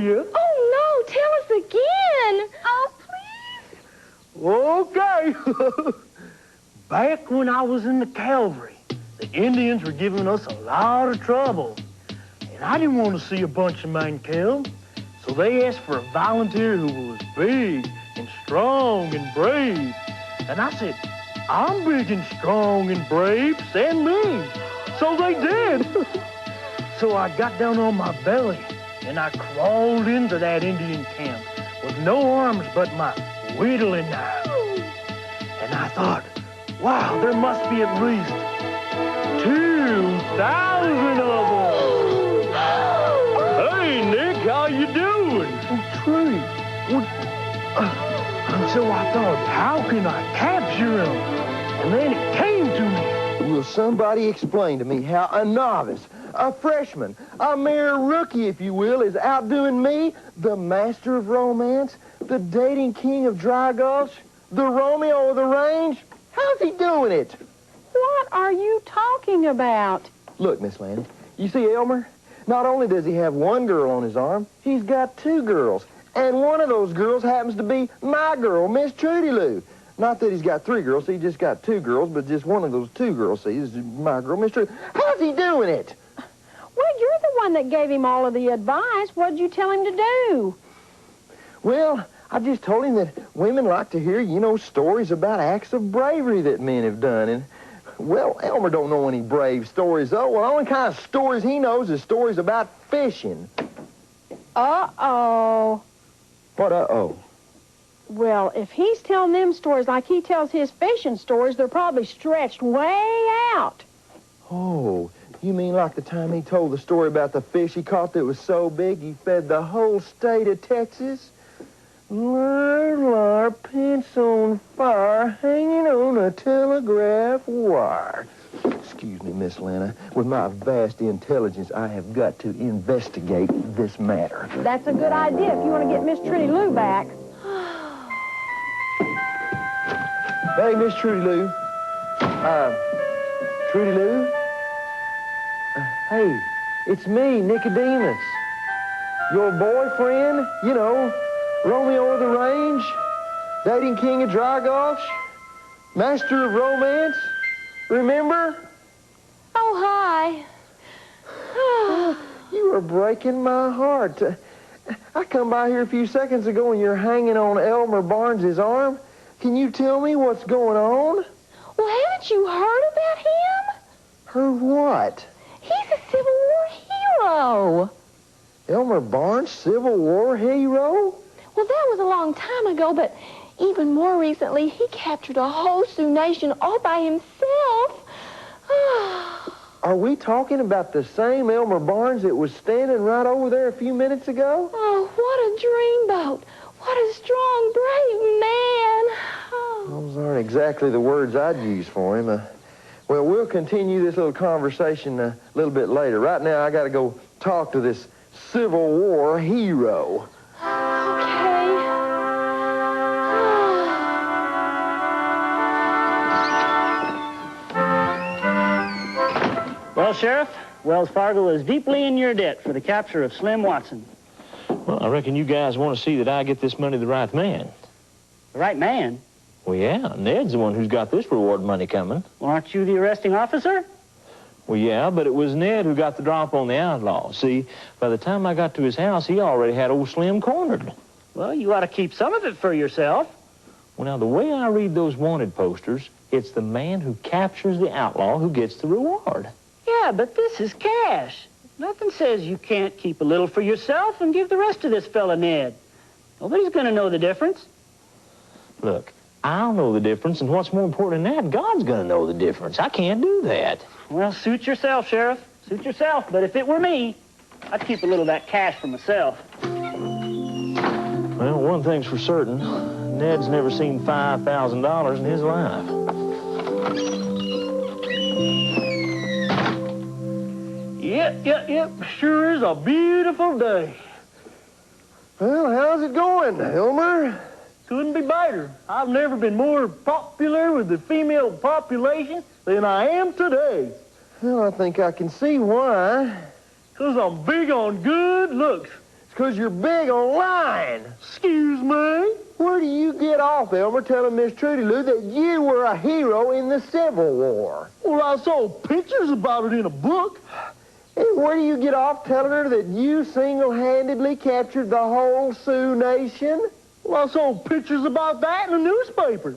you. Oh, no, tell us again. Oh, please. Okay. Back when I was in the cavalry, the Indians were giving us a lot of trouble. And I didn't want to see a bunch of men killed. So they asked for a volunteer who was big and strong and brave. And I said, I'm big and strong and brave, send me. So they did. So I got down on my belly and I crawled into that Indian camp with no arms but my whittling knife. And I thought, wow, there must be at least 2,000 of them. Hey, Nick, how you doing? Trudi. So I thought, how can I capture him? And then it came to me. Will somebody explain to me how a novice, a freshman, a mere rookie, if you will, is outdoing me, the master of romance, the dating king of Dry Gulch, the Romeo of the range? How's he doing it? What are you talking about? Look, Miss Lana, you see Elmer? Not only does he have one girl on his arm, he's got two girls. And one of those girls happens to be my girl, Miss Trudi Lou. Not that he's got three girls, he just got two girls, but just one of those two girls, see, is my girl, Miss Trudi. How's he doing it? Well, you're the one that gave him all of the advice. What'd you tell him to do? Well, I just told him that women like to hear, you know, stories about acts of bravery that men have done. And, well, Elmer don't know any brave stories, though. Well, the only kind of stories he knows is stories about fishing. Uh-oh. What uh-oh? Well, if he's telling them stories like he tells his fishing stories, they're probably stretched way out. Oh, you mean like the time he told the story about the fish he caught that was so big he fed the whole state of Texas? Lar, pants on fire, hanging on a telegraph wire. Excuse me, Miss Lana. With my vast intelligence, I have got to investigate this matter. That's a good idea if you want to get Miss Trudi Lou back. Hey, Miss Trudi Lou. Trudi Lou? Hey, it's me, Nicodemus. Your boyfriend, you know, Romeo of the range, dating king of Dry Gulch, master of romance. Remember? Oh, hi. You are breaking my heart. I come by here a few seconds ago and you're hanging on Elmer Barnes's arm. Can you tell me what's going on? Well, haven't you heard about him? Heard what? He's a Civil War hero. Elmer Barnes, Civil War hero? Well, that was a long time ago, but even more recently, he captured a whole Sioux nation all by himself. Are we talking about the same Elmer Barnes that was standing right over there a few minutes ago? Oh, what a dreamboat. What a strong, brave man. Oh. Those aren't exactly the words I'd use for him. Well, we'll continue this little conversation a little bit later. Right now, I got to go talk to this Civil War hero. Well, Sheriff, Wells Fargo is deeply in your debt for the capture of Slim Watson. Well, I reckon you guys want to see that I get this money to the right man. The right man? Well, yeah, Ned's the one who's got this reward money coming. Well, aren't you the arresting officer? Well, yeah, but it was Ned who got the drop on the outlaw. See, by the time I got to his house, he already had old Slim cornered. Well, you ought to keep some of it for yourself. Well, now, the way I read those wanted posters, it's the man who captures the outlaw who gets the reward. Yeah, but this is cash. Nothing says you can't keep a little for yourself and give the rest to this fella Ned. Nobody's going to know the difference. Look, I'll know the difference, and what's more important than that, God's going to know the difference. I can't do that. Well, suit yourself, Sheriff. Suit yourself, but if it were me, I'd keep a little of that cash for myself. Well, one thing's for certain. Ned's never seen $5,000 in his life. Yep. Sure is a beautiful day. Well, how's it going, Elmer? Couldn't be better. I've never been more popular with the female population than I am today. Well, I think I can see why. 'Cause I'm big on good looks. It's 'cause you're big on lying. Excuse me? Where do you get off, Elmer, telling Miss Trudi Lou that you were a hero in the Civil War? Well, I saw pictures about it in a book. And where do you get off telling her that you single-handedly captured the whole Sioux Nation? Well, I saw pictures about that in the newspaper.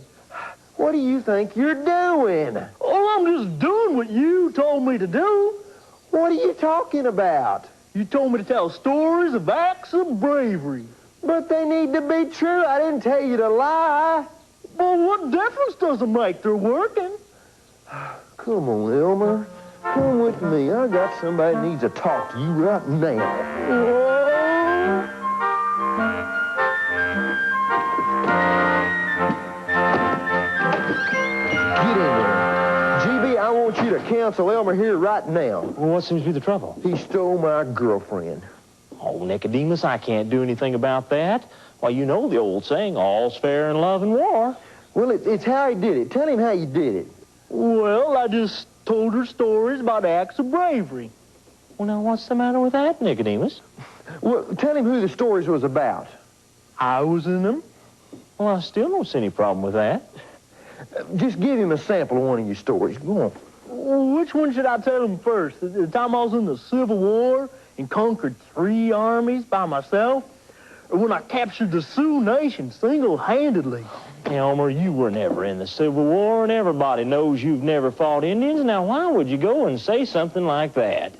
What do you think you're doing? Oh, I'm just doing what you told me to do. What are you talking about? You told me to tell stories of acts of bravery. But they need to be true. I didn't tell you to lie. Well, what difference does it make? They're working. Come on, Elmer. Come with me. I got somebody that needs to talk to you right now. Get in there. GB, I want you to counsel Elmer here right now. Well, what seems to be the trouble? He stole my girlfriend. Oh, Nicodemus, I can't do anything about that. Why, you know the old saying, all's fair in love and war. Well, it's how he did it. Tell him how you did it. Well, I just told her stories about acts of bravery. Well, now, what's the matter with that, Nicodemus? Well, tell him who the stories was about. I was in them. Well, I still don't see any problem with that. Just give him a sample of one of your stories. Go on. Well, which one should I tell him first? The time I was in the Civil War and conquered 3 armies by myself? Or when I captured the Sioux Nation single-handedly? Elmer, you were never in the Civil War, and everybody knows you've never fought Indians. Now, why would you go and say something like that?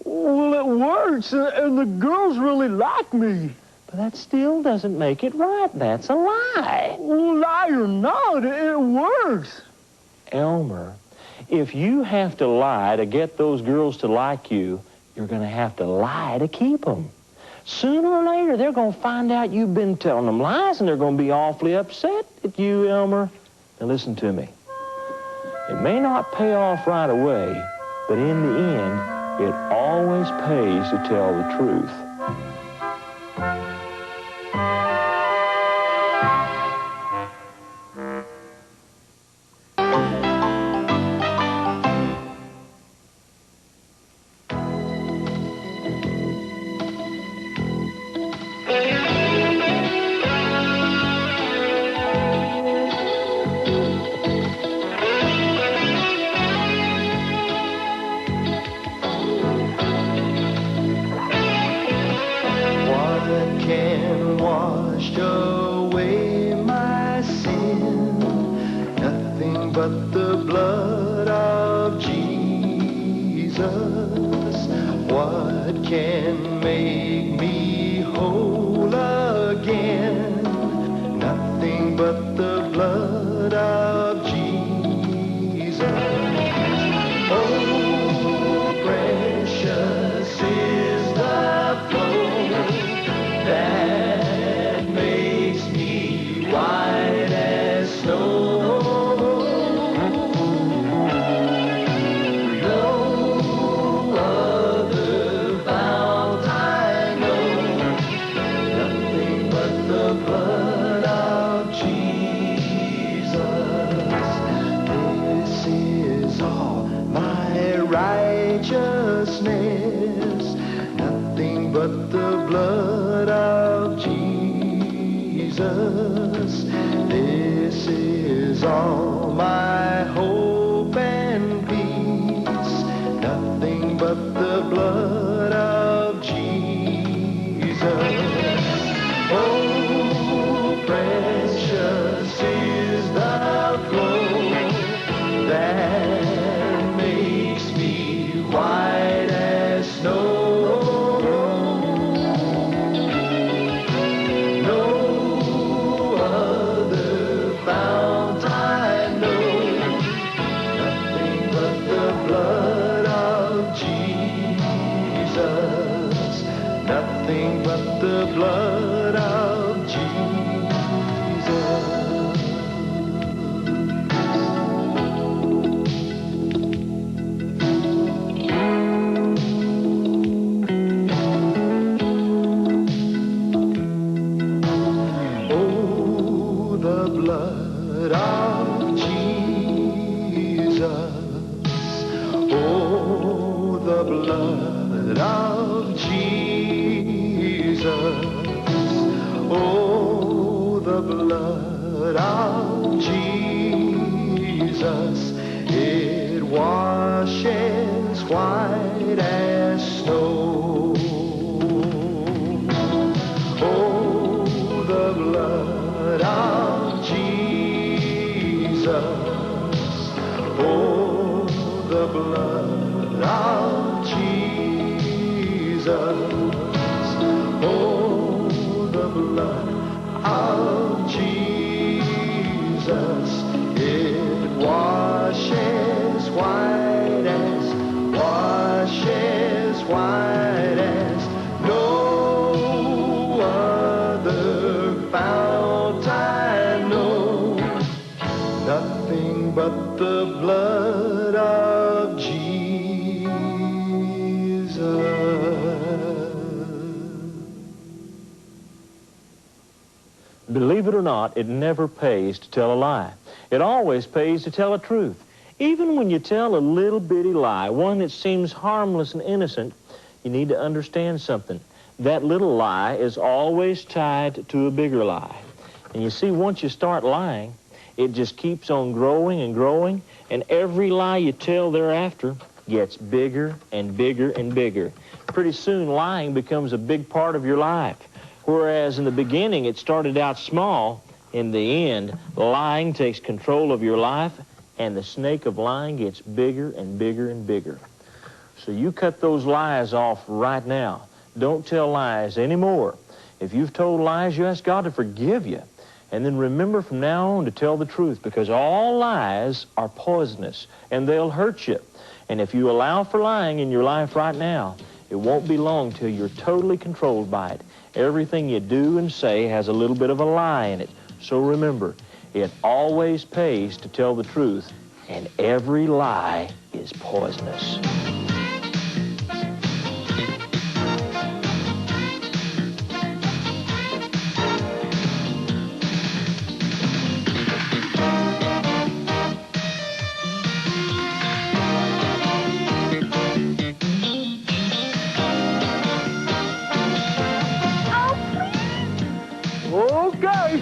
Well, it works, and the girls really like me. But that still doesn't make it right. That's a lie. Well, lie or not, it works. Elmer, if you have to lie to get those girls to like you, you're going to have to lie to keep them. Sooner or later, they're going to find out you've been telling them lies, and they're going to be awfully upset at you, Elmer. Now, listen to me. It may not pay off right away, but in the end, it always pays to tell the truth. blood of Jesus. the blood of Jesus, it washes white as snow. Oh, the blood of Jesus. Oh, the blood of Jesus. Oh, the blood of Jesus. It washes white as no other fount I know. Nothing but the blood of Jesus. Believe it or not, it never pays to tell a lie. It always pays to tell a truth. Even when you tell a little bitty lie, one that seems harmless and innocent, you need to understand something. That little lie is always tied to a bigger lie. And you see, once you start lying, it just keeps on growing and growing, and every lie you tell thereafter gets bigger and bigger and bigger. Pretty soon, lying becomes a big part of your life. Whereas in the beginning, it started out small, in the end, lying takes control of your life, and the snake of lying gets bigger and bigger and bigger. So you cut those lies off right now. Don't tell lies anymore. If you've told lies, you ask God to forgive you. And then remember from now on to tell the truth, because all lies are poisonous, and they'll hurt you. And if you allow for lying in your life right now, it won't be long till you're totally controlled by it. Everything you do and say has a little bit of a lie in it. So remember, it always pays to tell the truth, and every lie is poisonous. Okay.